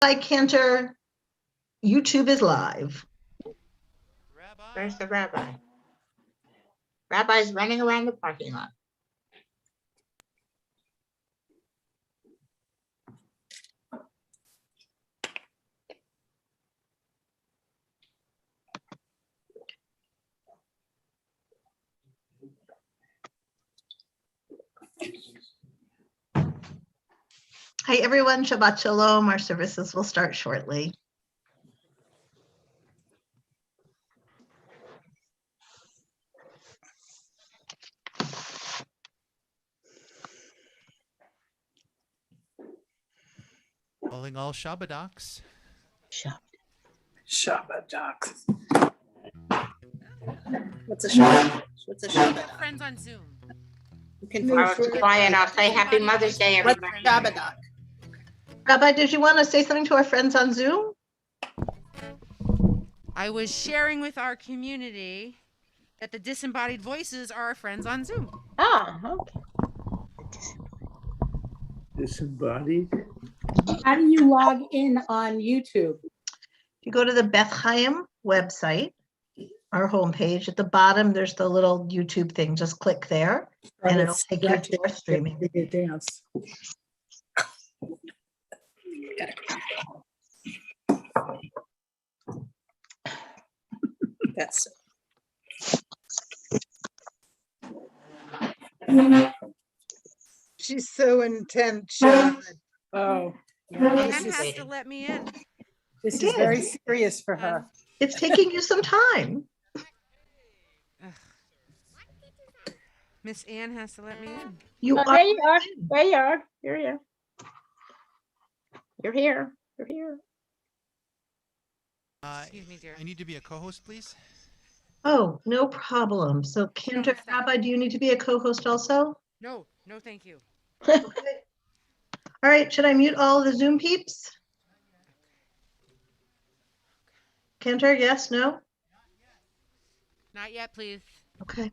Rabbi Cantor, YouTube is live. Where's the rabbi? Rabbi's running around the parking lot. Hi, everyone. Shabbat Shalom. Our services will start shortly. Calling all Shabbadocs. Shabbadocs. What's a Shabbat? What's a Shabbat? Friends on Zoom. You can All right, quiet. I'll say happy Mother's Day, What's everybody. Shabbadoc? Rabbi, did you want to say something to our friends on Zoom? I was sharing with our community that the disembodied voices are our friends on Zoom. Ah, okay. Disembodied. How do you log in on YouTube? You go to the Beth Chaim website, our homepage. At the bottom, there's the little YouTube thing. Just click there, and it'll take you to our streaming. Dance. That's She's so intense, Sean. Oh, Anne this has is, to let me in. this is very serious for her. It's taking you some time. Miss Anne has to let me in. You Oh, are. there you are. There you are. Here you are. You're here. You're here. Excuse me, dear. I need to be a co-host, please. Oh, no problem. So, Cantor, stop. Rabbi, do you need to be a co-host also? No, thank you. Okay. All right. Should I mute all the Zoom peeps? Cantor, yes, no? Not yet, please. Okay.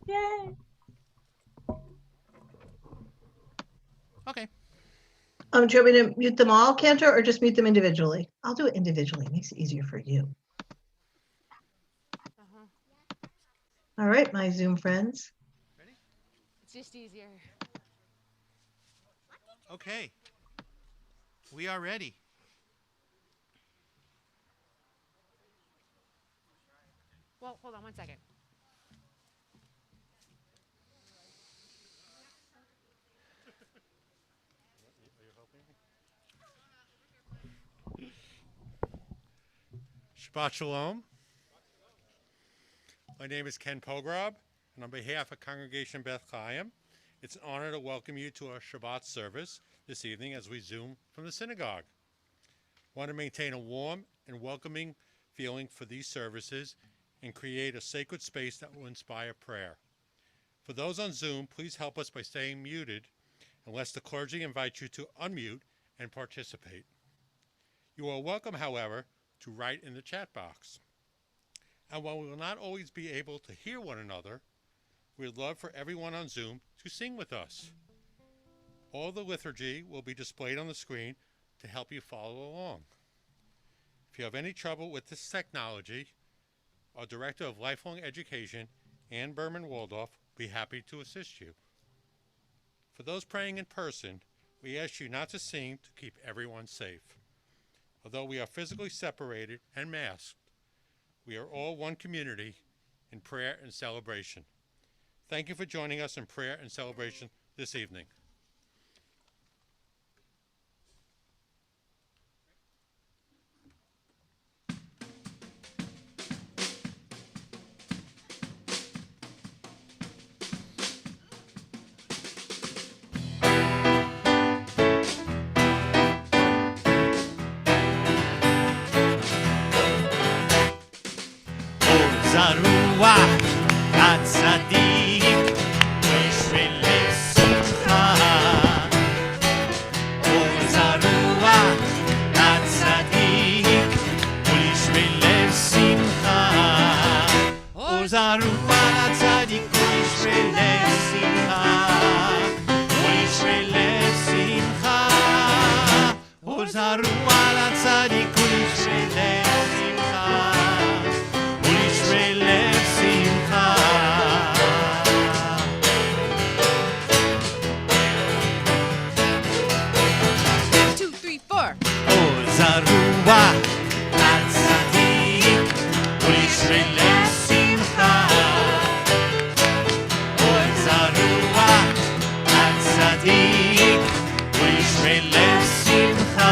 Yay. Okay. Do you want me to mute them all, Cantor, or just mute them individually? I'll do it individually. It makes it easier for you. All right, my Zoom friends. It's just easier. Okay. We are ready. Well, hold on one second. Shabbat Shalom. My name is Ken Pogrob, and on behalf of Congregation Beth Chaim, it's an honor to welcome you to our Shabbat service this evening as we Zoom from the synagogue. I want to maintain a warm and welcoming feeling for these services and create a sacred space that will inspire prayer. For those on Zoom, please help us by staying muted unless the clergy invite you to unmute and participate. You are welcome, however, to write in the chat box. And while we will not always be able to hear one another, we would love for everyone on Zoom to sing with us. All the liturgy will be displayed on the screen to help you follow along. If you have any trouble with this technology, our Director of Lifelong Education, Ann Berman-Waldorf, will be happy to assist you. For those praying in person, we ask you not to sing to keep everyone safe. Although we are physically separated and masked, we are all one community in prayer and celebration. Thank you for joining us in prayer and celebration this evening. הרוח הצדיק בשביל שמחה עוז הרוח הצדיק בשביל שמחה עוז הרוח הצדיק בשביל שמחה בשביל זרוע לצדיק ולשרי לב שמחה, ולשרי לב שמחה. 2, 3, 4. אור זרוע לצדיק ולשרי לב שמחה, אור זרוע לצדיק ולשרי לב שמחה.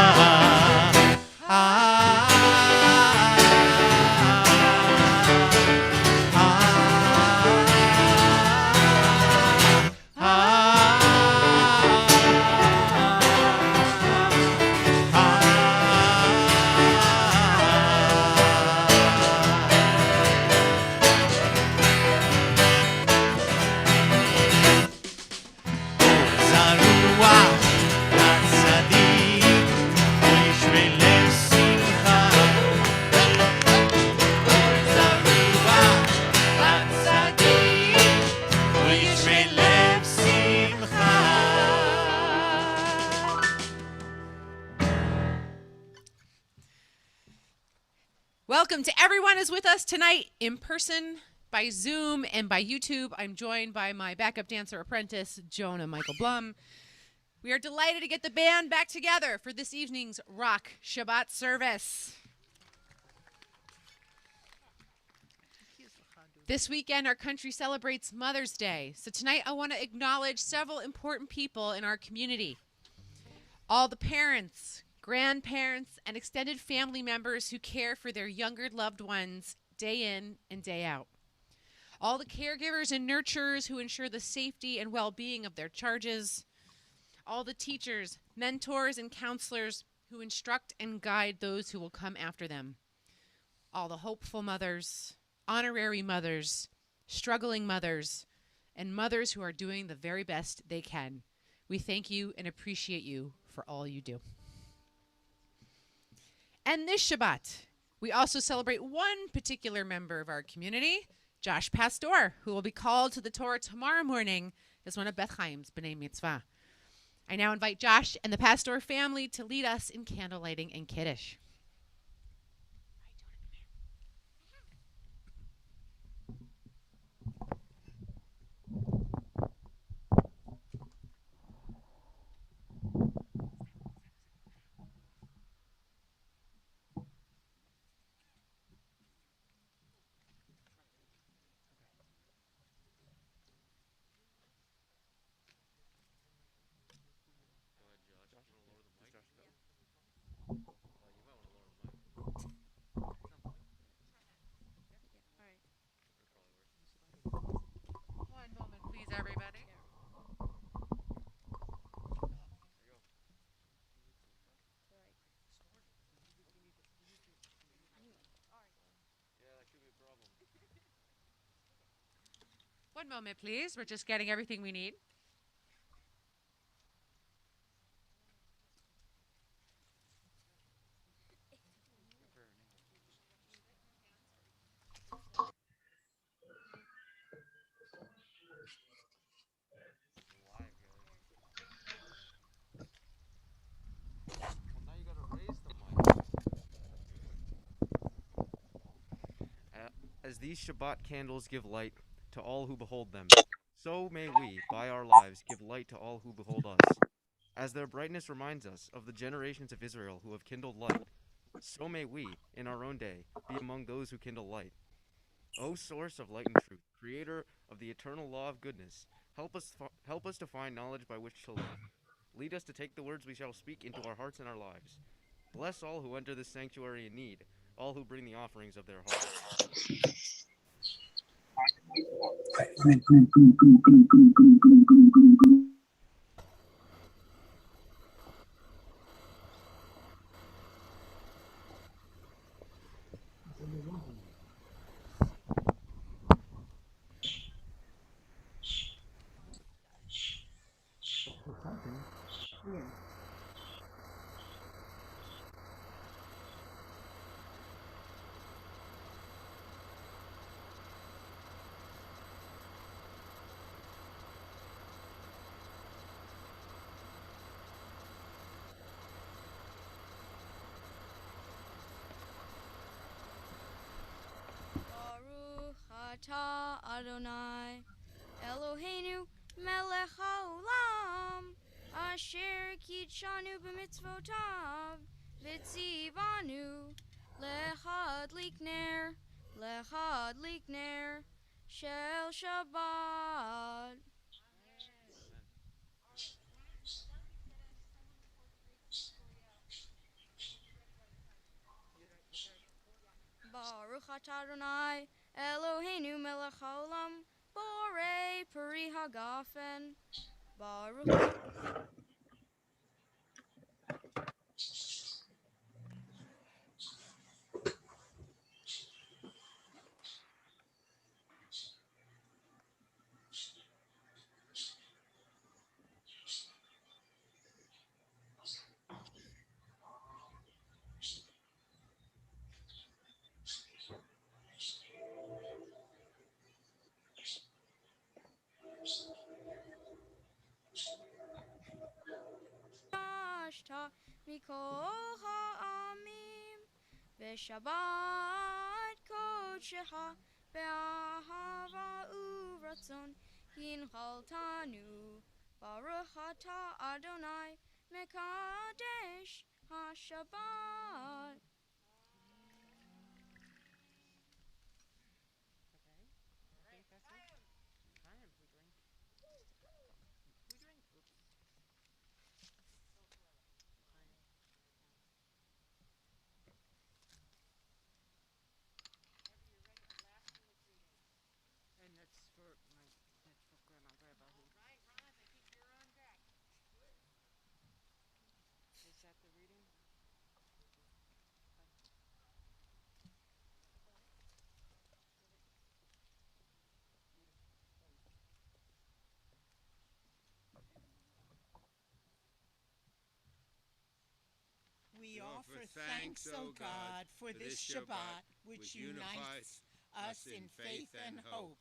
Welcome to everyone who's with us tonight in person, by Zoom, and by YouTube. I'm joined by my backup dancer apprentice, Jonah Michael Blum. We are delighted to get the band back together for this evening's Rock Shabbat service. This weekend, our country celebrates Mother's Day. So tonight, I want to acknowledge several important people in our community. All the parents, grandparents, and extended family members who care for their younger loved ones day in and day out. All the caregivers and nurturers who ensure the safety and well-being of their charges. All the teachers, mentors, and counselors who instruct and guide those who will come after them. All the hopeful mothers, honorary mothers, struggling mothers, and mothers who are doing the very best they can. We thank you and appreciate you for all you do. And this Shabbat, we also celebrate one particular member of our community, Josh Pastor, who will be called to the Torah tomorrow morning as one of Beth Chaim's B'nai Mitzvah. I now invite Josh and the Pastor family to lead us in candle lighting and Kiddush. One moment, please, everybody. One moment, please. We're just getting everything we need. As these Shabbat candles give light to all who behold them, so may we, by our lives, give light to all who behold us. As their brightness reminds us of the generations of Israel who have kindled light, so may we, in our own day, be among those who kindle light. O source of light and truth, creator of the eternal law of goodness, help us to find knowledge by which to live. Lead us to take the words we shall speak into our hearts and our lives. Bless all who enter this sanctuary in need, all who bring the offerings of their hearts. ata Adonai Eloheinu melech haolam asher kidshanu b'mitzvotav v'tzivanu lechadlik ner shel Shabbat. Baruch atah Adonai Eloheinu melech haolam borei peri hagafen. Baruch Ashta mikol ha'amim v'shabbat kodshecha be'ahava uvratzon hinchaltanu Baruch atah Adonai mekadesh ha'shabbat. We offer thanks, O God, for this Shabbat, which unites us in faith and hope,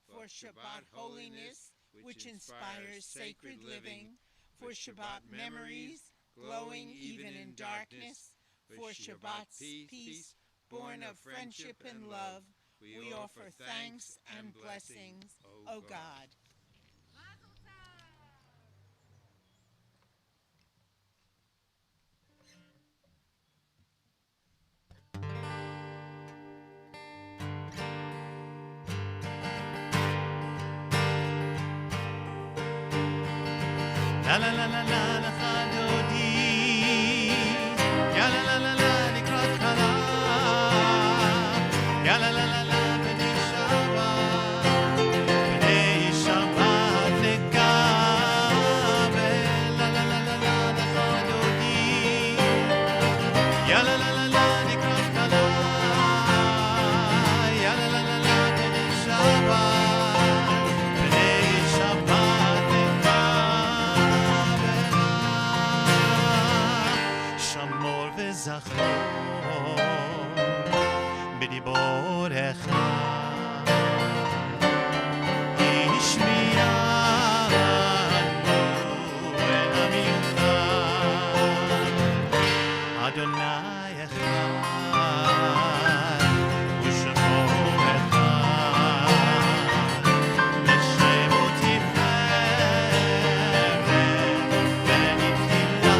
for Shabbat holiness, which inspires sacred living, for Shabbat memories, glowing even in darkness, for Shabbat's peace, born of friendship and love. We offer thanks and blessings, O God. La la la la la לך דודי יא la la la la לקראת כלה יא la la la la בני שבת לקבל la la la la la לך דודי יא la la la la לקראת כלה יא la la la la בני שבת שמור וזכור בדיבורך השמיענו אל עמך אדוני אחד ושמו אחד לשמו תפארת ונתחילה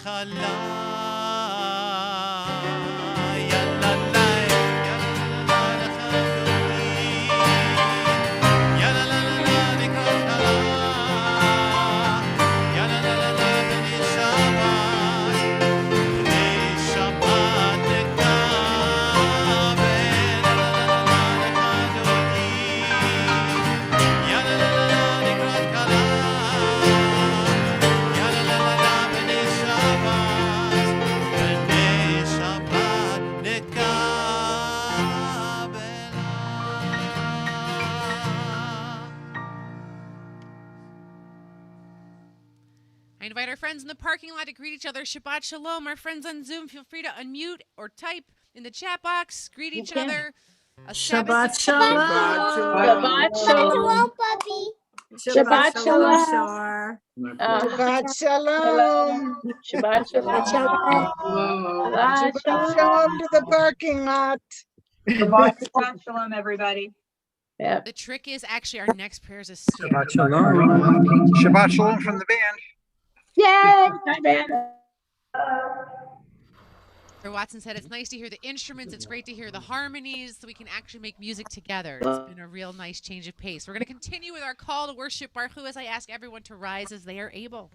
chala. Ya la la, ya la la chaloti. Ya la la nikrat chala. Ya la la b'nei Shabbat. B'nei Shabbat nekaben. I invite our friends in the parking lot to greet each other. Shabbat Shalom. Our friends on Zoom, feel free to unmute or type in the chat box. Greet each other. A Shabbat Shalom. Shabbat shalom. puppy. Shabbat shalom. Shabbat shalom. Shabbat shalom. Shabbat shalom to the parking lot. Shabbat shalom, everybody. Yep. The trick is actually our next prayer is a stand. Shabbat shalom. Shabbat shalom from the band. Yay! Hi, man. Mr. Watson said it's nice to hear the instruments. It's great to hear the harmonies so we can actually make music together. It's been a real nice change of pace. We're going to continue with our call to worship Baruch Hu as I ask everyone to rise as they are able.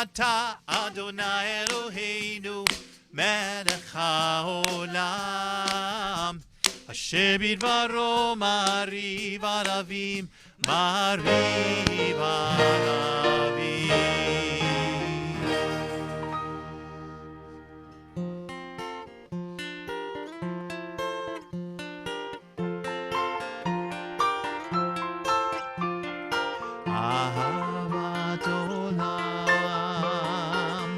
אתה אדוני אלוהינו מלך העולם אשר בדברו מעריב ערבים מעריב ערבים אהבת עולם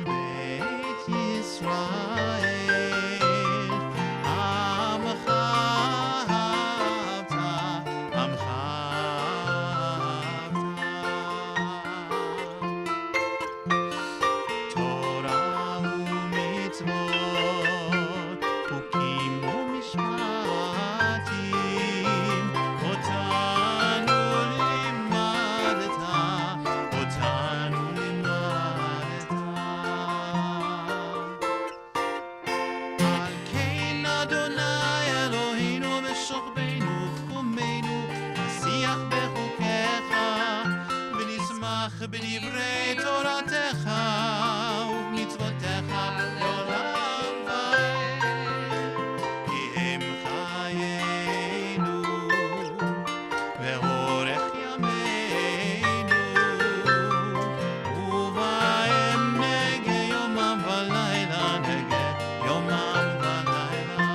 בית ישראל עמך אהבת עמך אהבת נחסוך בינו ובתחומנו, נשיח בחוקיך, ונשמח בדברי תורתך ובמצוותיך לעולם ועד. כי הם חיינו ואורך ימינו, ובהם נגה יומם ולילה, נגה יומם ולילה.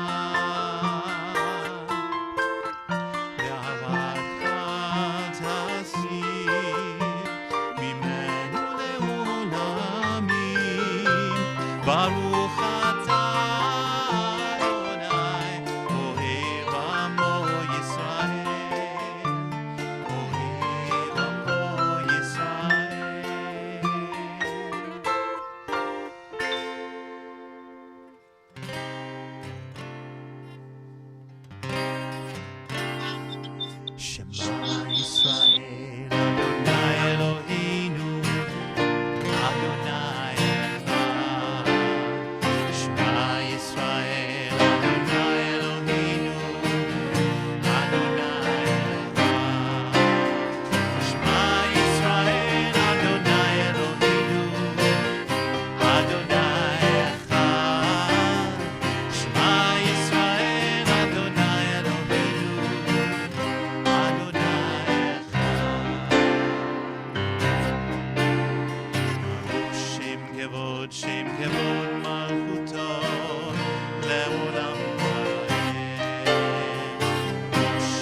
ואהבתך תסיר ממנו לעולמים. ברוך אתה אדוני, אוהב עמו ישראל, אוהב עמו ישראל. שמע ישראל, אדוני אלוהינו, אדוני אחד. שמע ישראל, אדוני אלוהינו, אדוני אחד. שמע ישראל, אדוני אלוהינו, אדוני אחד. שמע ישראל, אדוני אלוהינו, אדוני אחד. שם כבוד מלכותו לעולם ועד.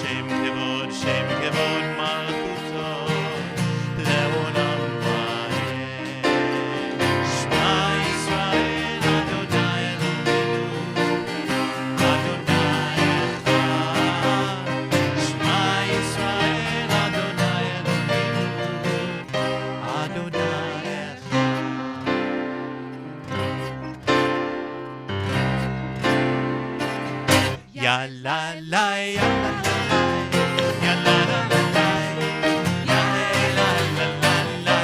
שם כבוד מלכותו לעולם ועד. שמע ישראל, אדוני אלוהינו, אדוני אחד. שמע ישראל, אדוני אלוהינו, אדוני אחד. Ya la la ya la la ya la la la ya la la la la la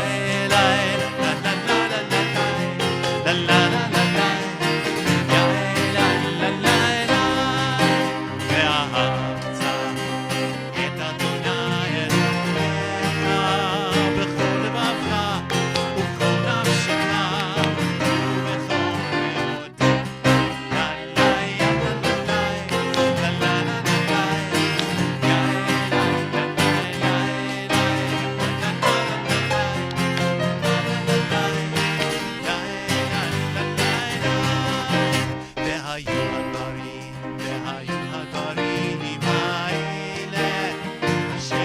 la la la la la la ya la la la ואהבת את אדוני אלוהיך בכל לבבך ובכל נפשך ובכל מאודך. לה לה יה לה לה לה לה לה לה יה לה לה לה והיו הדברים האלה אשר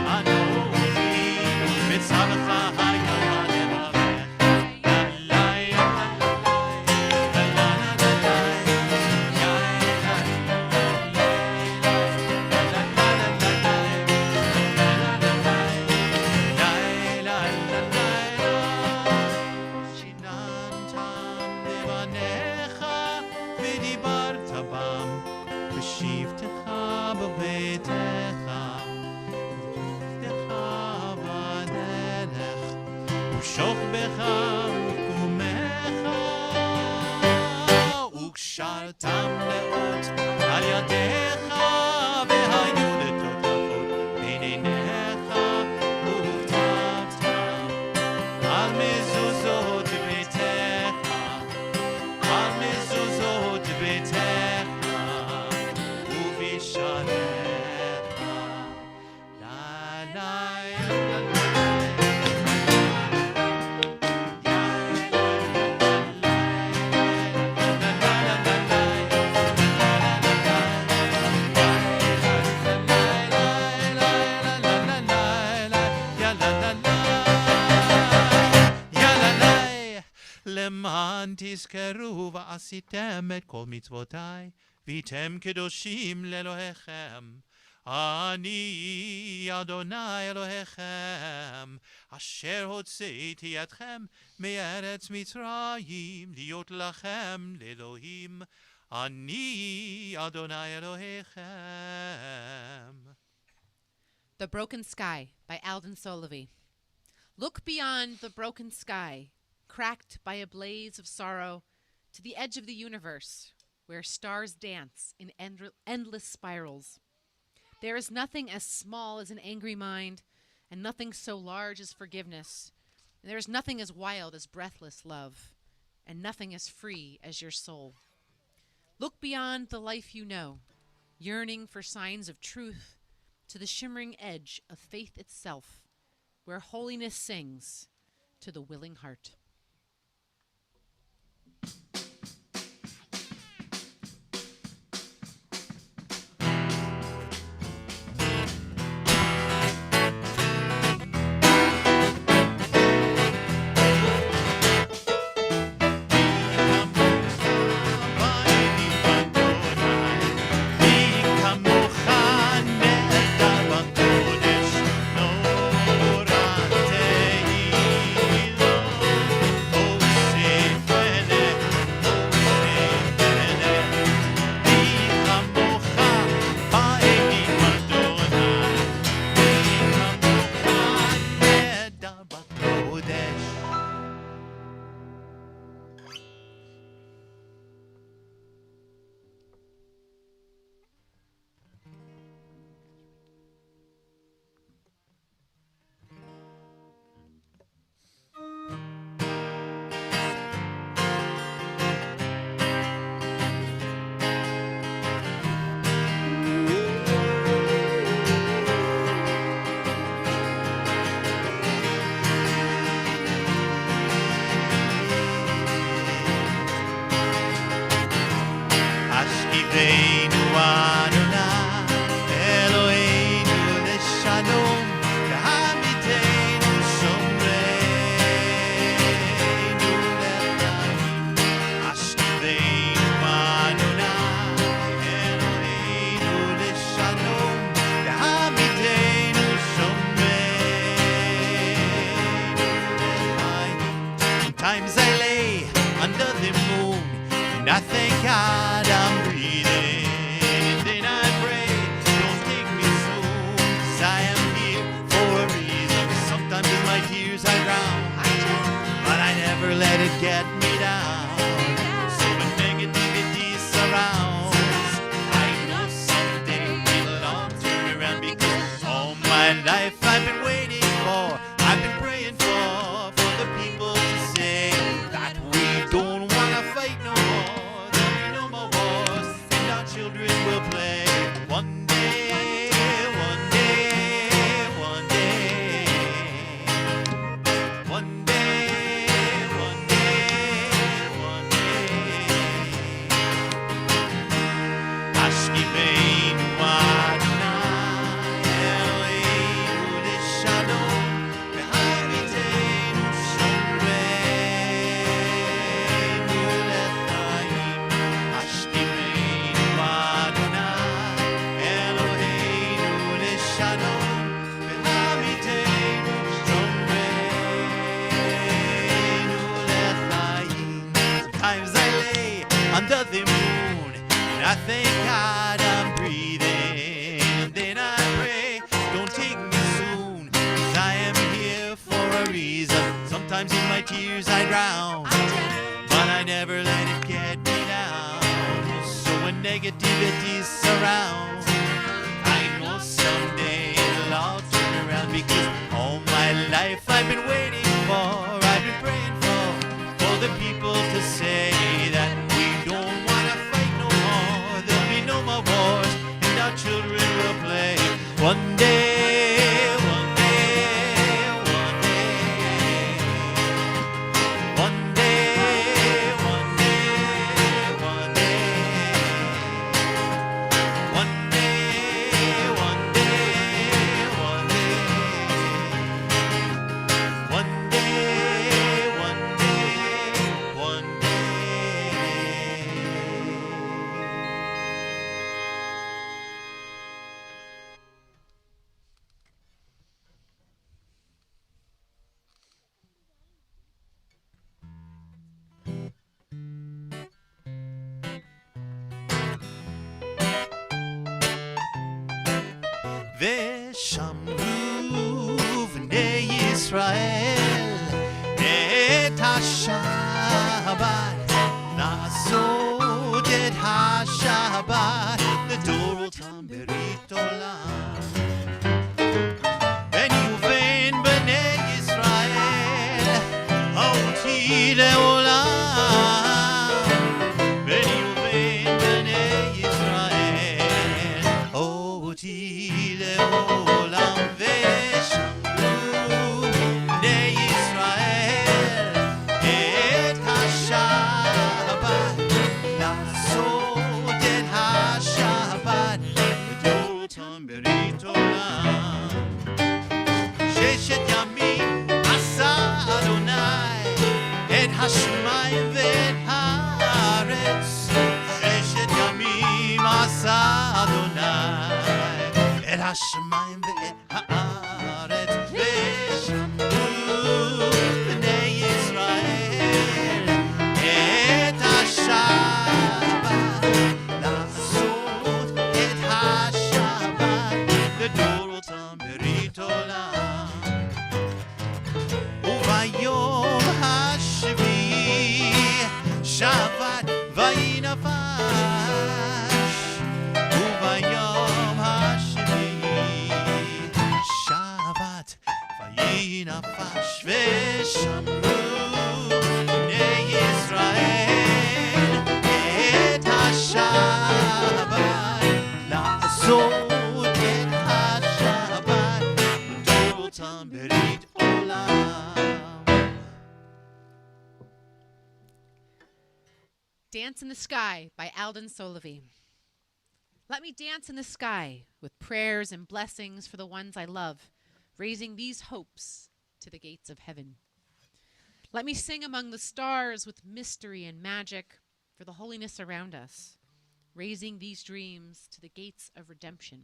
אנוכי מצווך היום לברך. לה לה יה לה לה לה לה יה לה שיננתם לבניך ודיברת בם בשבתך בביתך ובשבתך בדרך ובשוכבך ובקומך וקשרתם לאות על ידיך והיו לטוטפות בין עיניך וכתבתם על מזוזות ביתך, על מזוזות ביתך ובשעריך. לה לה יה לה לה למען תזכרו ועשיתם את כל מצוותיי והייתם קדושים לאלוהיכם. אני אדוני אלוהיכם אשר הוצאתי אתכם מארץ מצרים להיות לכם לאלוהים. אני אדוני אלוהיכם. The Broken Sky by Alden Solovey. Look beyond the broken sky, cracked by a blaze of sorrow, to the edge of the universe, where stars dance in endless spirals. There is nothing as small as an angry mind, and nothing so large as forgiveness. And there is nothing as wild as breathless love, and nothing as free as your soul. Look beyond the life you know, yearning for signs of truth, to the shimmering edge of faith itself, where holiness sings to the willing heart. Sometimes I lay under the moon and I thank God I'm breathing. And then I pray, don't take me soon, 'cause I am here for a reason. Sometimes in my tears I drown, but I never let it get me down. So when negativity surrounds, I know someday it'll all turn around, because all my life I've been waiting for, I've been praying for the people to say that we don't wanna fight no more. There'll be no more wars, and our children will play. One day, one day, one day, one day, one day, one day. Ashkiveinu Adonai Eloheinu Lishalom V'haviteinu Shomreinu L'chaim. Ashkiveinu Adonai Eloheinu Lishalom V'haviteinu Shomreinu L'chaim. Sometimes I lay under the moon and I thank God I'm breathing. And then I pray, don't take me soon, 'cause I am here for a reason. Sometimes in my tears I drown, but I never let it get me down. So when negativity surrounds, I know someday it'll all turn around, because all my life I've been waiting for, I've been praying for the people to say that we don't wanna fight no more. There'll be no more wars, and our children will play. One day, one day, one day, one day, one day, one day, one day, one day, one day, one day, one day, one day. ושמרו בני ישראל את השבת לעשות את אותי לעולם ושמרו בני ישראל את השבת, לעשות את השבת לדורותם ברית עולם. ששת ימים עשה אדוני את השמיים ואת הארץ, ששת ימים עשה אדוני את השמיים ואת הארץ, ושמרו בני ישראל את השבת, לעשות את השבת לדורותם ברית עולם. וביום השביעי שבת ויהי נפש, וביום השביעי שבת ויהי נפש, ושמרו בני ישראל את השבת, לעשות את השבת לדורותם ברית עולם. Dance in the Sky by Alden Solovey. Let me dance in the sky with prayers and blessings for the ones I love, raising these hopes to the gates of heaven. Let me sing among the stars with mystery and magic for the holiness around us, raising these dreams to the gates of redemption.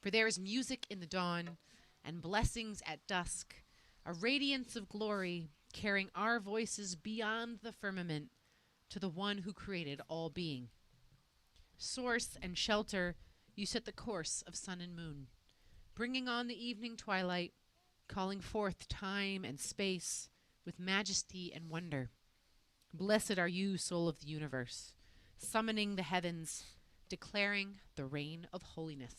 For there is music in the dawn and blessings at dusk, a radiance of glory carrying our voices beyond the firmament to the one who created all being. Source and shelter, you set the course of sun and moon, bringing on the evening twilight, calling forth time and space with majesty and wonder. Blessed are you, soul of the universe, summoning the heavens, declaring the reign of holiness.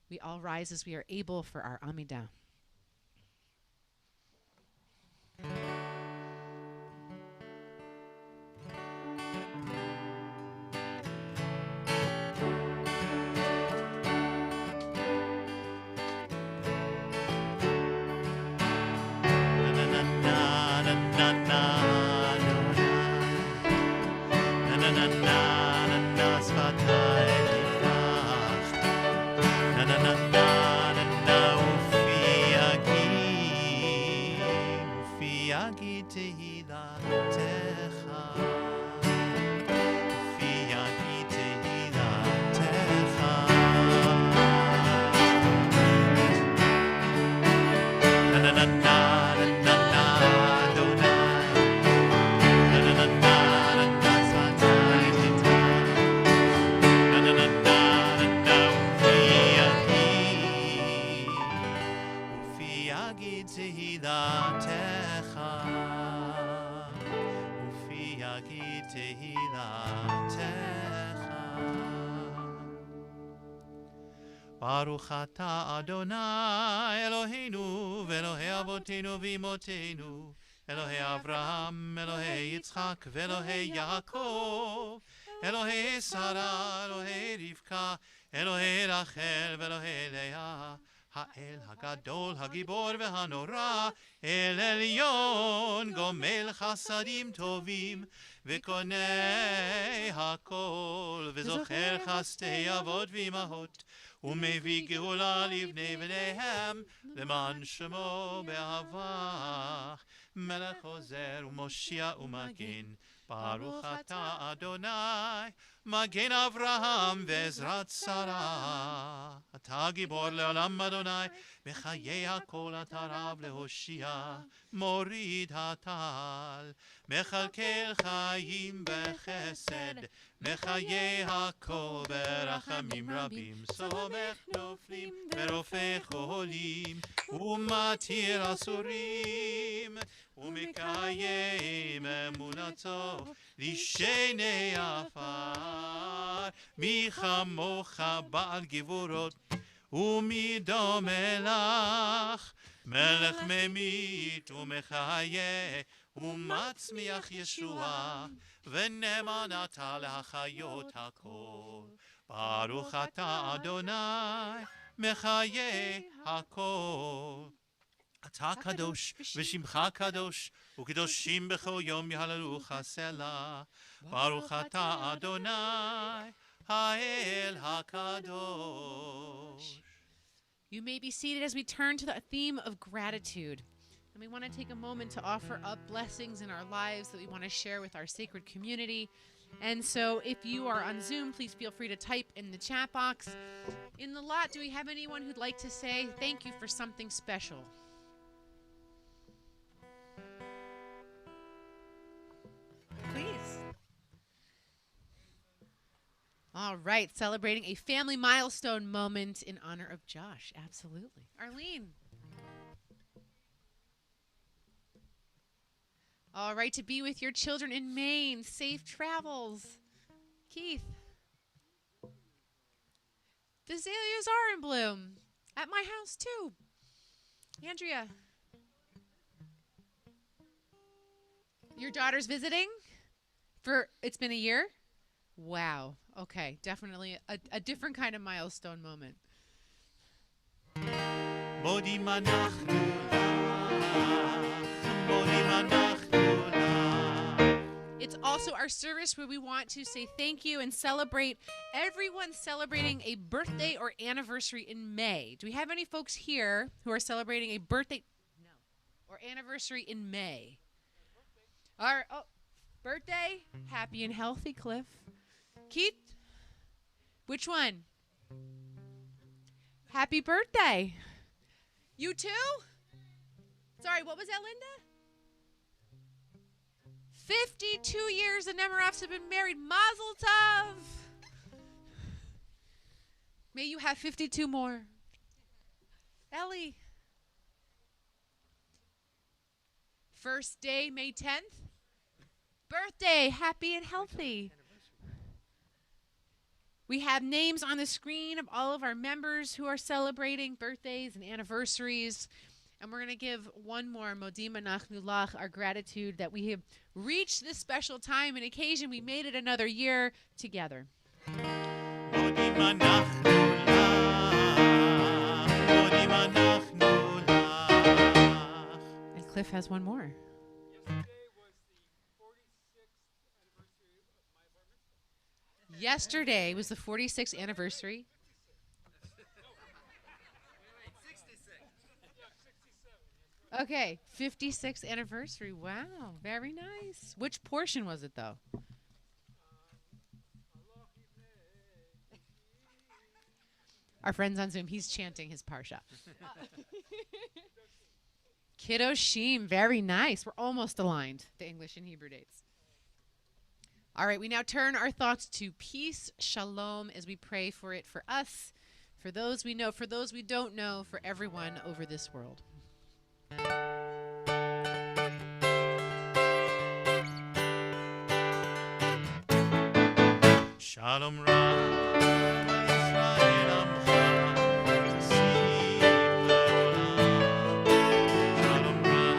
We all rise as we are able for our Amidah. ברוך אתה אדוני אלוהינו ואלוהי אבותינו ואמותינו, אלוהי אברהם, אלוהי יצחק ואלוהי יעקב, אלוהי שרה, אלוהי רבקה, אלוהי רחל ואלוהי לאה, האל הגדול, הגיבור והנורא, אל עליון, גומל חסדים טובים, וקונה הכל, וזוכר חסדי אבות ואמהות, ומביא גאולה לבני בניהם, למען שמו באהבה. מלך עוזר ומושיע ומגן, ברוך אתה אדוני, מגן אברהם ועזרת שרה. אתה גיבור לעולם אדוני, בחיי הכל אתה רב להושיע, מוריד הטל, מכלכל חיים בחסד, מחיי הכל ברחמים רבים, סומך נופלים ורופא חולים, ומתיר אסורים, ומקיים אמונתו לשני עפר. מי כמוך בעל גבורות ומדומה לך, מלך ממית ומחיה ומצמיח ישועה, ונאמן אתה להחיות הכל. Baruch atah Adonai mechayeh hakol. Atah kadosh v'shimcha kadosh u'kedoshim b'chol yom yahalelucha selah. Baruch atah Adonai ha'el hakadosh. You may be seated as we turn to the theme of gratitude. And we want to take a moment to offer up blessings in our lives that we want to share with our sacred community. And so if you are on Zoom, please feel free to type in the chat box. In the lot, do we have anyone who'd like to say thank you for something special? Please. All right, celebrating a family milestone moment in honor of Josh. Absolutely. Arlene. All right, to be with your children in Maine. Safe travels. Keith. The azaleas are in bloom. At my house, too. Andrea. Your daughter's visiting? It's been a year? Wow. Okay, definitely a different kind of milestone moment. Modim anachnu lach, modim anachnu lach. It's also our service where we want to say thank you and celebrate everyone celebrating a birthday or anniversary in May. Do we have any folks here who are celebrating a birthday or anniversary in May? Birthday? Happy and healthy, Cliff. Keith? Which one? Happy birthday. You too? Sorry, what was that, Linda? 52 years the Nemerafs have been married. Mazel tov. May you have 52 more. Ellie. First day, May 10th. Birthday, happy and healthy. We have names on the screen of all of our members who are celebrating birthdays and anniversaries. And we're going to give one more Modim Anachnu Lach, our gratitude that we have reached this special time and occasion. We made it another year together. Modim anachnu lach, modim anachnu lach. And Cliff has one more. Yesterday was the 46th anniversary. Okay, 56th anniversary. Wow, very nice. Which portion was it, though? Our friend's on Zoom. He's chanting his parsha. Kiddoshim, very nice. We're almost aligned, the English and Hebrew dates. All right, we now turn our thoughts to peace, shalom, as we pray for it for us, for those we know, for those we don't know, for everyone over this world. Shalom Rab, Yisrael Amcha, Tziv Leolam. Shalom Rab,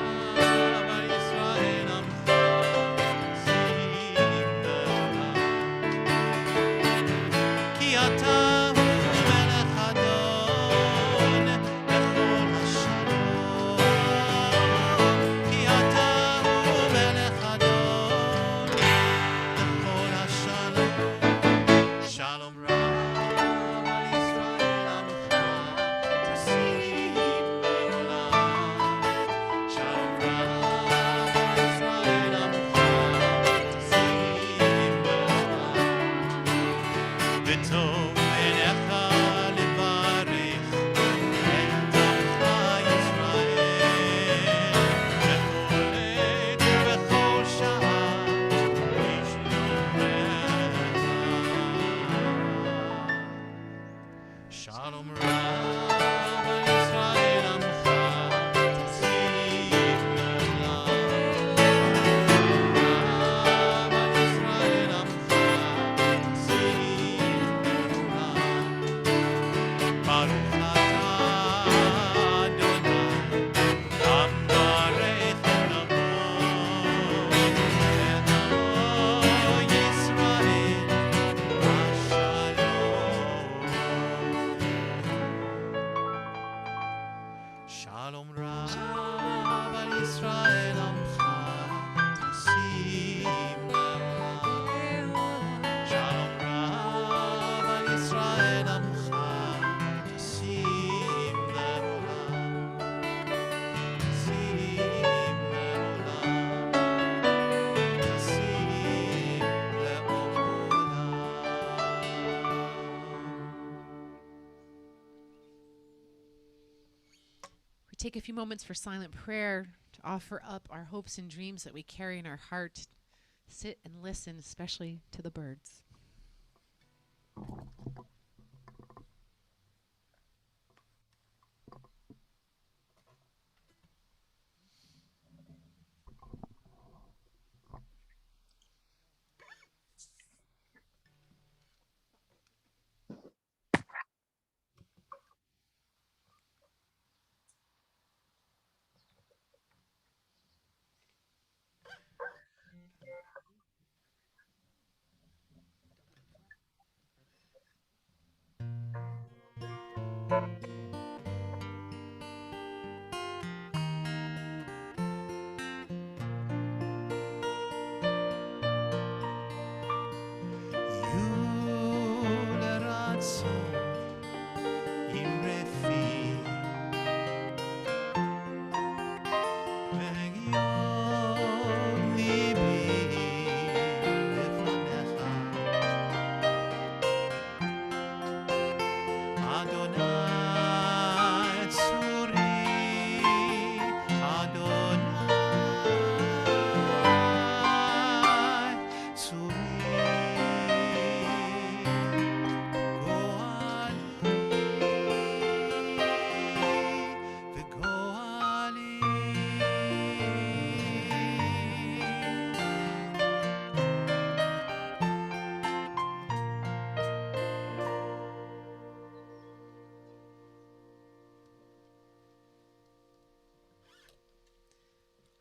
Yisrael Amcha, Tziv Leolam. Ki ata hu melech adon bechol hashalom. Ki ata hu melech adon bechol hashalom. Shalom Rab, Yisrael Amcha, Tziv Leolam. Shalom Rab, Yisrael Amcha, Tziv Leolam. V'tov einecha levarich et amcha Yisrael, bechol עת ובכל שעה, לשלומך. Shalom Rab, Yisrael Amcha, Tziv Leolam. Rab, Yisrael Amcha, Tziv Leolam. Baruch atah Adonai, Ambarech Olamot, et Amo Yisrael, Hashalom. עמך תשים לעולם, תשים לעולם, תשים לעולם. We take a few moments for silent prayer to offer up our hopes and dreams that we carry in our heart. Sit and listen, especially to the birds.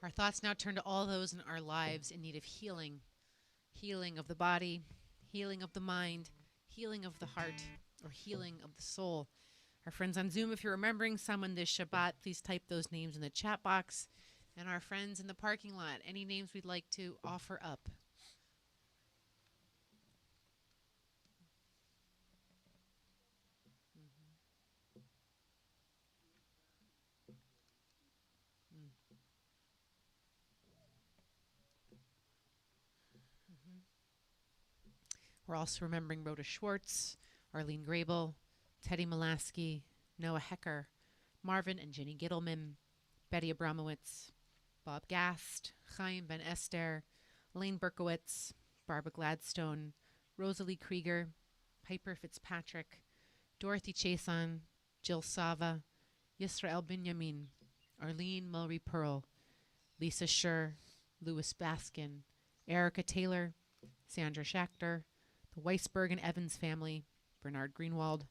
Our thoughts now turn to all those in our lives in need of healing. Healing of the body, healing of the mind, healing of the heart, or healing of the soul. Our friends on Zoom, if you're remembering someone this Shabbat, please type those names in the chat box. And our friends in the parking lot, any names we'd like to offer up. We're also remembering Rhoda Schwartz, Arlene Grable, Teddy Molaski, Noah Hecker, Marvin and Jenny Gittleman, Betty Abramowitz, Bob Gast, Chaim Ben Esther, Elaine Berkowitz, Barbara Gladstone, Rosalie Krieger, Piper Fitzpatrick, Dorothy Chason, Jill Sava, Yisrael Binyamin, Arlene Mulry Pearl, Lisa Scher, Louis Baskin, Erica Taylor, Sandra Schachter, the Weisberg and Evans family, Bernard Greenwald,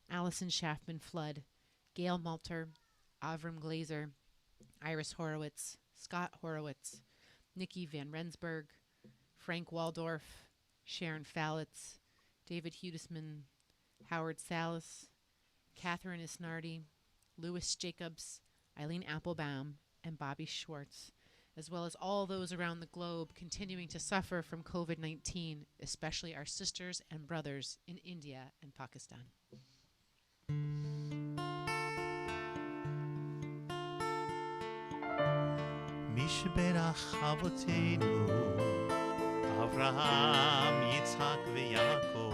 Allison Schaffman Flood, Gail Malter, Avram Glazer, Iris Horowitz, Scott Horowitz, Nikki Van Rensburg, Frank Waldorf, Sharon Fallitz, David Hudisman, Howard Salas, Catherine Isnardi, Louis Jacobs, Eileen Applebaum, and Bobby Schwartz, as well as all those around the globe continuing to suffer from COVID-19, especially our sisters and brothers in India and Pakistan. מי שברך אבותינו, אברהם, יצחק ויעקב,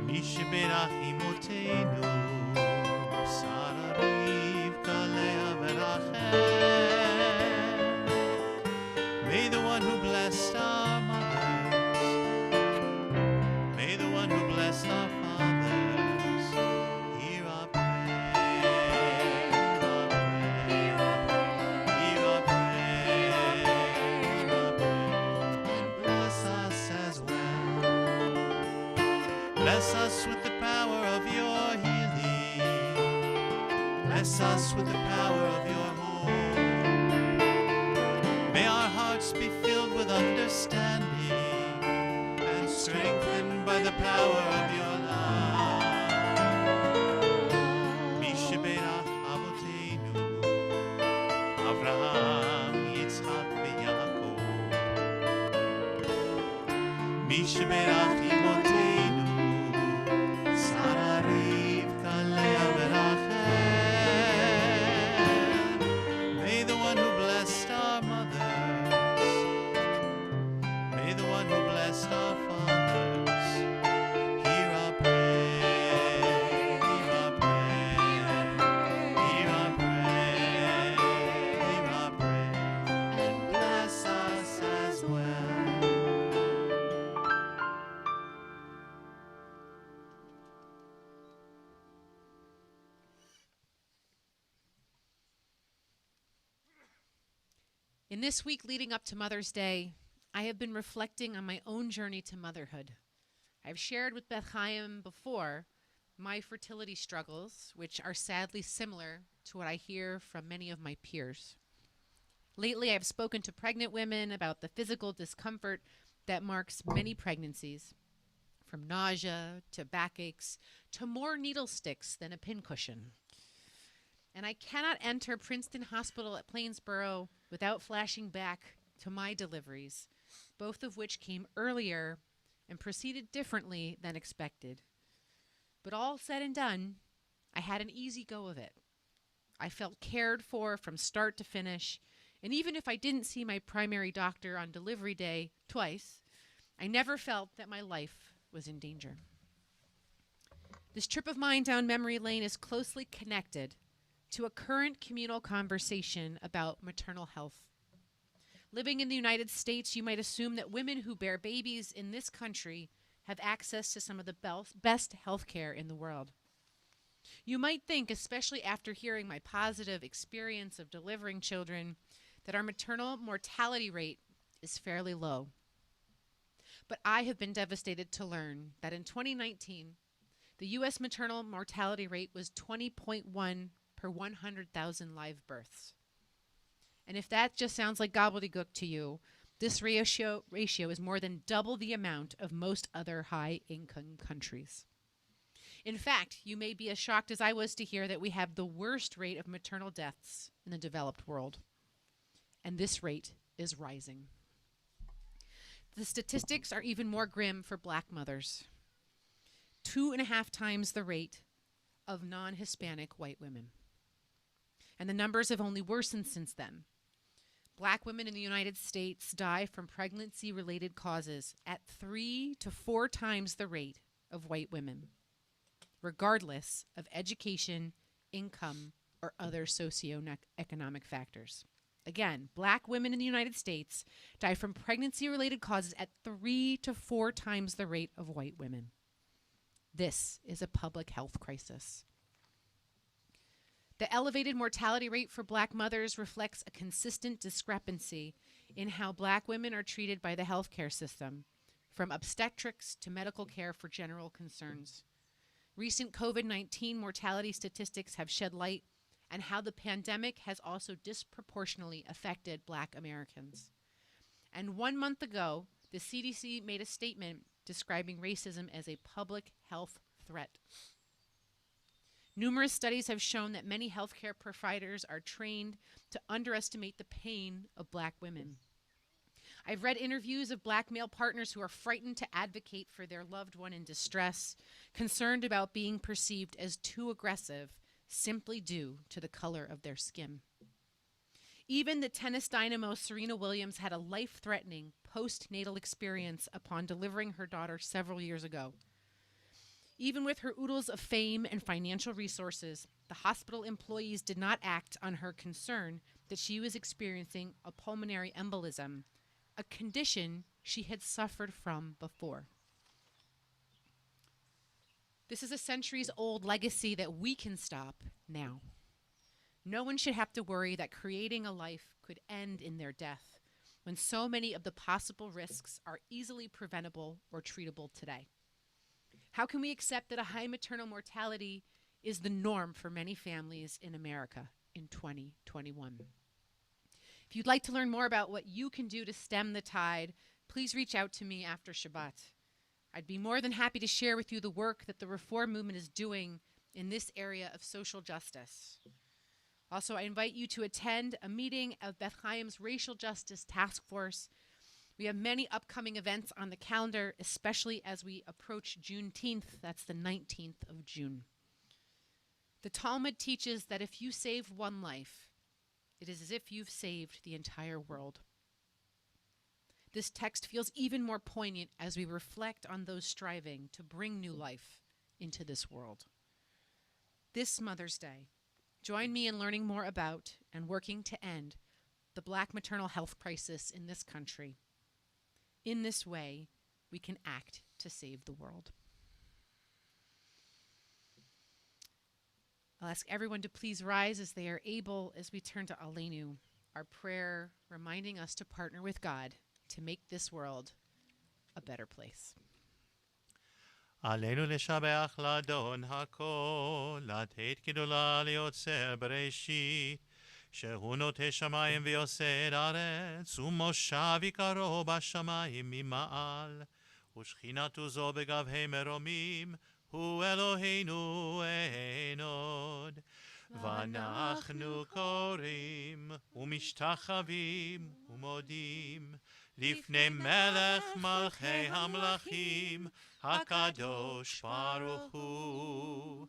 מי שברך אמותינו, שרה, רבקה, לאה ורחל. May the one who blessed our mothers, may the one who blessed our fathers, hear our prayer, hear our prayer, hear our prayer, hear our prayer, and bless us as well. Bless us with the power of your healing. Bless us with the power of your hope. May our hearts be filled with understanding and strengthened by the power of your love. Misheberach Avoteinu, Avraham, Yitzchak, veYaakov. Misheberach Imotenu, In this week leading up to Mother's Day, I have been reflecting on my own journey to motherhood. I've shared with Beth Chaim before my fertility struggles, which are sadly similar to what I hear from many of my peers. Lately, I've spoken to pregnant women about the physical discomfort that marks many pregnancies, from nausea to backaches to more needle sticks than a pincushion. And I cannot enter Princeton Hospital at Plainsboro without flashing back to my deliveries, both of which came earlier and proceeded differently than expected. But all said and done, I had an easy go of it. I felt cared for from start to finish, and even if I didn't see my primary doctor on delivery day twice, I never felt that my life was in danger. This trip of mine down memory lane is closely connected to a current communal conversation about maternal health. Living in the United States, you might assume that women who bear babies in this country have access to some of the best health care in the world. You might think, especially after hearing my positive experience of delivering children, that our maternal mortality rate is fairly low. But I have been devastated to learn that in 2019, the U.S. maternal mortality rate was 20.1 per 100,000 live births. And if that just sounds like gobbledygook to you, this ratio is more than double the amount of most other high-income countries. In fact, you may be as shocked as I was to hear that we have the worst rate of maternal deaths in the developed world. And this rate is rising. The statistics are even more grim for Black mothers. 2.5 times the rate of non-Hispanic white women. And the numbers have only worsened since then. Black women in the United States die from pregnancy-related causes at 3 to 4 times the rate of white women, regardless of education, income, or other socioeconomic factors. Again, Black women in the United States die from pregnancy-related causes at 3 to 4 times the rate of white women. This is a public health crisis. The elevated mortality rate for Black mothers reflects a consistent discrepancy in how Black women are treated by the healthcare system, from obstetrics to medical care for general concerns. Recent COVID-19 mortality statistics have shed light on how the pandemic has also disproportionately affected Black Americans. And 1 month ago, the CDC made a statement describing racism as a public health threat. Numerous studies have shown that many healthcare providers are trained to underestimate the pain of Black women. I've read interviews of Black male partners who are frightened to advocate for their loved one in distress, concerned about being perceived as too aggressive simply due to the color of their skin. Even the tennis dynamo Serena Williams had a life-threatening postnatal experience upon delivering her daughter several years ago. Even with her oodles of fame and financial resources, the hospital employees did not act on her concern that she was experiencing a pulmonary embolism, a condition she had suffered from before. This is a centuries-old legacy that we can stop now. No one should have to worry that creating a life could end in their death, when so many of the possible risks are easily preventable or treatable today. How can we accept that a high maternal mortality is the norm for many families in America in 2021? If you'd like to learn more about what you can do to stem the tide, please reach out to me after Shabbat. I'd be more than happy to share with you the work that the Reform movement is doing in this area of social justice. Also, I invite you to attend a meeting of Beth Chaim's Racial Justice Task Force. We have many upcoming events on the calendar, especially as we approach Juneteenth. That's the 19th of June. The Talmud teaches that if you save one life, it is as if you've saved the entire world. This text feels even more poignant as we reflect on those striving to bring new life into this world. This Mother's Day, join me in learning more about and working to end the Black maternal health crisis in this country. In this way, we can act to save the world. I'll ask everyone to please rise as they are able as we turn to Aleinu, our prayer reminding us to partner with God to make this world a better place. עלינו לשבח לאדון הכל, לתת גדולה ליוצר בראשית, שהוא נוטה שמיים ויוסד ארץ, ומושב עיקרו בשמיים ממעל, ושכינתו זו בגבהי מרומים, הוא אלוהינו אין עוד. ואנחנו קוראים ומשתחווים ומודים לפני מלך מלכי המלכים, הקדוש ברוך הוא.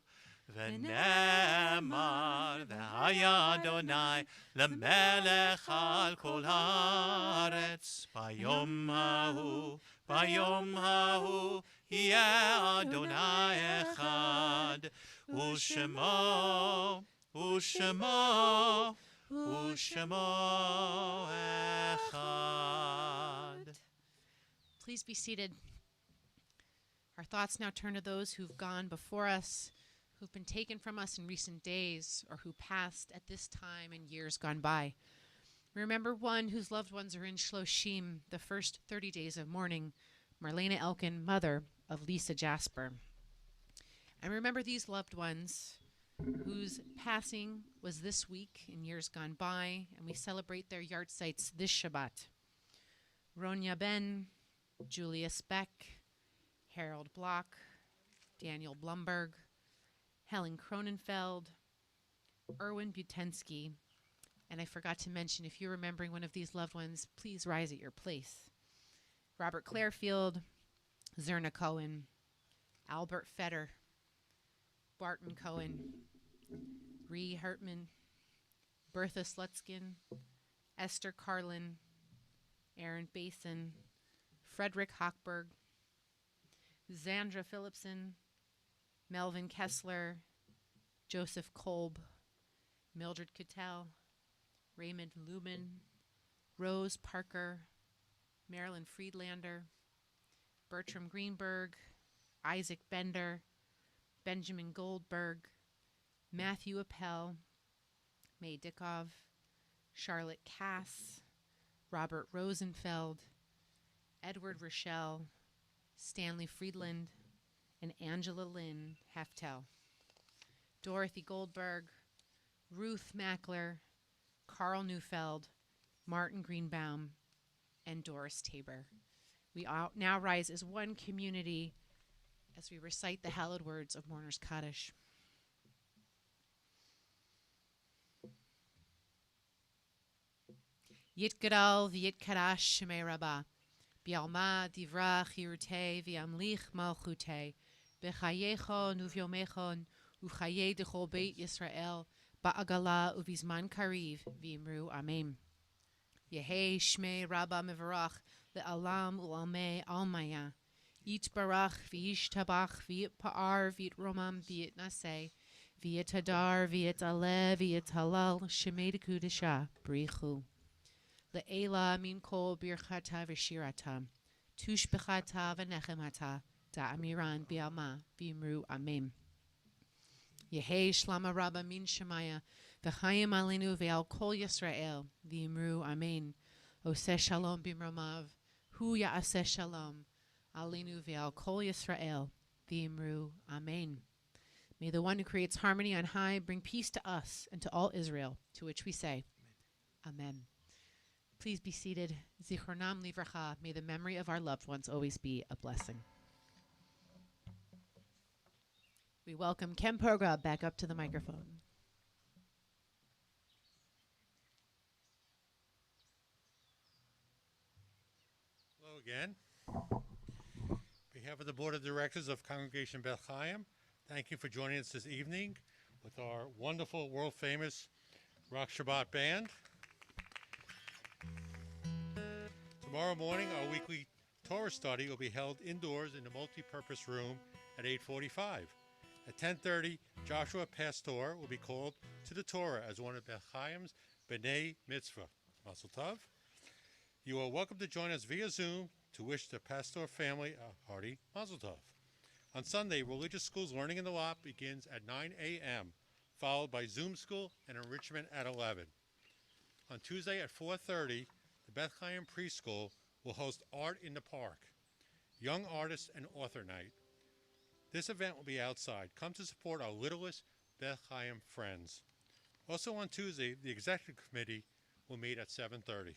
ונאמר, והיה אדוני למלך על כל הארץ, ביום ההוא יהיה אדוני אחד, ושמו אחד. Please be seated. Our thoughts now turn to those who've gone before us, who've been taken from us in recent days, or who passed at this time in years gone by. Remember one whose loved ones are in Shloshim, the first 30 days of mourning, Marlena Elkin, mother of Lisa Jasper. And remember these loved ones whose passing was this week in years gone by, and we celebrate their yahrzeits this Shabbat. Ronya Ben, Julius Beck, Harold Block, Daniel Blumberg, Helen Cronenfeld, Erwin Butensky, and I forgot to mention, if you're remembering one of these loved ones, please rise at your place. Robert Clarefield, Zerna Cohen, Albert Fetter, Barton Cohen, Ree Hartman, Bertha Slutskin, Esther Carlin, Aaron Basin, Frederick Hochberg, Zandra Phillipson, Melvin Kessler, Joseph Kolb, Mildred Cattell, Raymond Lubin, Rose Parker, Marilyn Friedlander, Bertram Greenberg, Isaac Bender, Benjamin Goldberg, Matthew Appel, May Dickov, Charlotte Cass, Robert Rosenfeld, Edward Rochelle, Stanley Friedland, and Angela Lynn Heftel. Dorothy Goldberg, Ruth Mackler, Carl Neufeld, Martin Greenbaum, and Doris Tabor. We now rise as one community as we recite the hallowed words of Mourner's Kaddish. Yitgadal v'yitkadash shemei Rabbah, bi'alma divra chirutei v'yamlich malchutei, b'chayecho nuvyomechon u'chaye dechol beit Yisrael, ba'agala uvizman kariv v'imru amen. Yehei shmei Rabbah mevarach le'alam u'almei almaya, yitbarach v'yishtabach v'yitpa'ar v'yitromam v'yitnaseh, v'yitadar v'yitaleh v'yitalal shemei dekudesha b'richu. Le'ela min kol birchata v'shirata, tushbechata v'nechemata, da'amiran bi'alma v'imru amen. Yehei shlama Rabbah min shemaya, v'chayim alenu ve'al kol Yisrael, v'imru amen. Oseh shalom b'mromav, hu ya'aseh shalom, alenu ve'al kol Yisrael, v'imru amen. May the one who creates harmony on high bring peace to us and to all Israel, to which we say, Amen. Please be seated. Zichronam livracha. May the memory of our loved ones always be a blessing. We welcome Ken Pogra back up to the microphone. Hello again. On behalf of the Board of Directors of Congregation Beth Chaim, thank you for joining us this evening with our wonderful, world-famous Rock Shabbat band. Tomorrow morning, our weekly Torah study will be held indoors in the multi-purpose room at 8:45. At 10:30, Joshua Pastor will be called to the Torah as one of Beth Chaim's B'nai Mitzvah. Mazel Tov. You are welcome to join us via Zoom to wish the Pastor family a hearty Mazel Tov. On Sunday, Religious Schools Learning in the Lot begins at 9 a.m., followed by Zoom School and Enrichment at 11. On Tuesday at 4:30, the Beth Chaim Preschool will host Art in the Park, Young Artist and Author Night. This event will be outside. Come to support our littlest Beth Chaim friends. Also on Tuesday, the Executive Committee will meet at 7:30.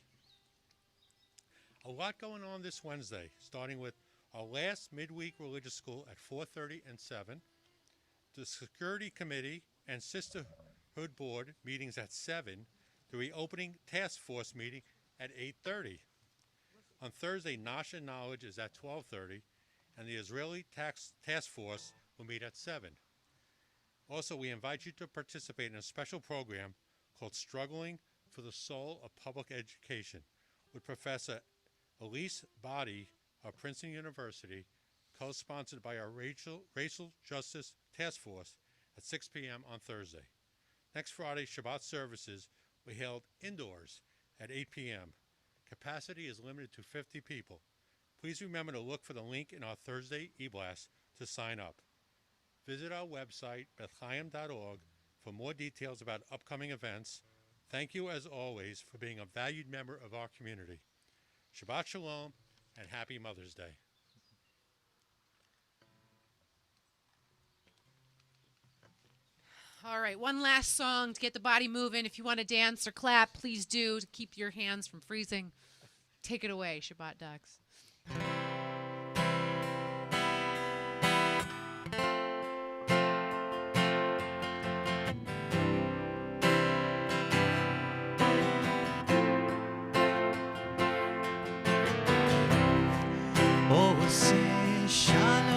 A lot going on this Wednesday, starting with our last midweek religious school at 4:30 and 7, the Security Committee and Sisterhood Board meetings at 7, the reopening task force meeting at 8:30. On Thursday, Nash and Knowledge is at 12:30, and the Israeli Task Force will meet at 7. Also, we invite you to participate in a special program called Struggling for the Soul of Public Education with Professor Elise Body of Princeton University, co-sponsored by our Racial Justice Task Force at 6 p.m. on Thursday. Next Friday, Shabbat services will be held indoors at 8 p.m. Capacity is limited to 50 people. Please remember to look for the link in our Thursday e-blast to sign up. Visit our website, bethchaim.org, for more details about upcoming events. Thank you, as always, for being a valued member of our community. Shabbat Shalom, and Happy Mother's Day. All right, one last song to get the body moving. If you want to dance or clap, please do, to keep your hands from freezing. Take it away, Shabbat Ducks. Oh, say shalom.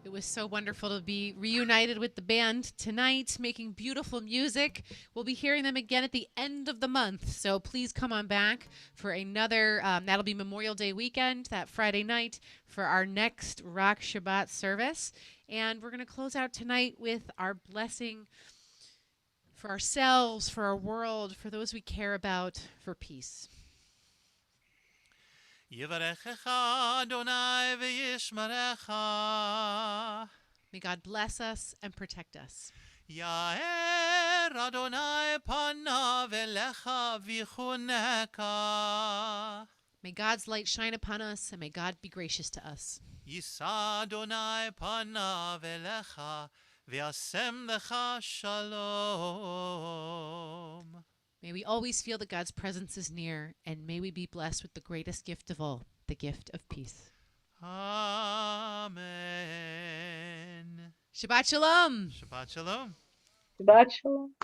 It was so wonderful to be reunited with the band tonight, making beautiful music. We'll be hearing them again at the end of the month, so please come on back for another, that'll be Memorial Day weekend, that Friday night, for our next Rock Shabbat service. And we're going to close out tonight with our blessing for ourselves, for our world, for those we care about, for peace. Yivarechecha Adonai v'yishmerecha. May God bless us and protect us. Yair Adonai panav elecha v'chuneka. May God's light shine upon us, and may God be gracious to us. Yisa Adonai panav elecha v'yasem lecha shalom. May we always feel that God's presence is near, and may we be blessed with the greatest gift of all, the gift of peace. Amen. Shabbat Shalom. Shabbat Shalom. Shabbat shalom.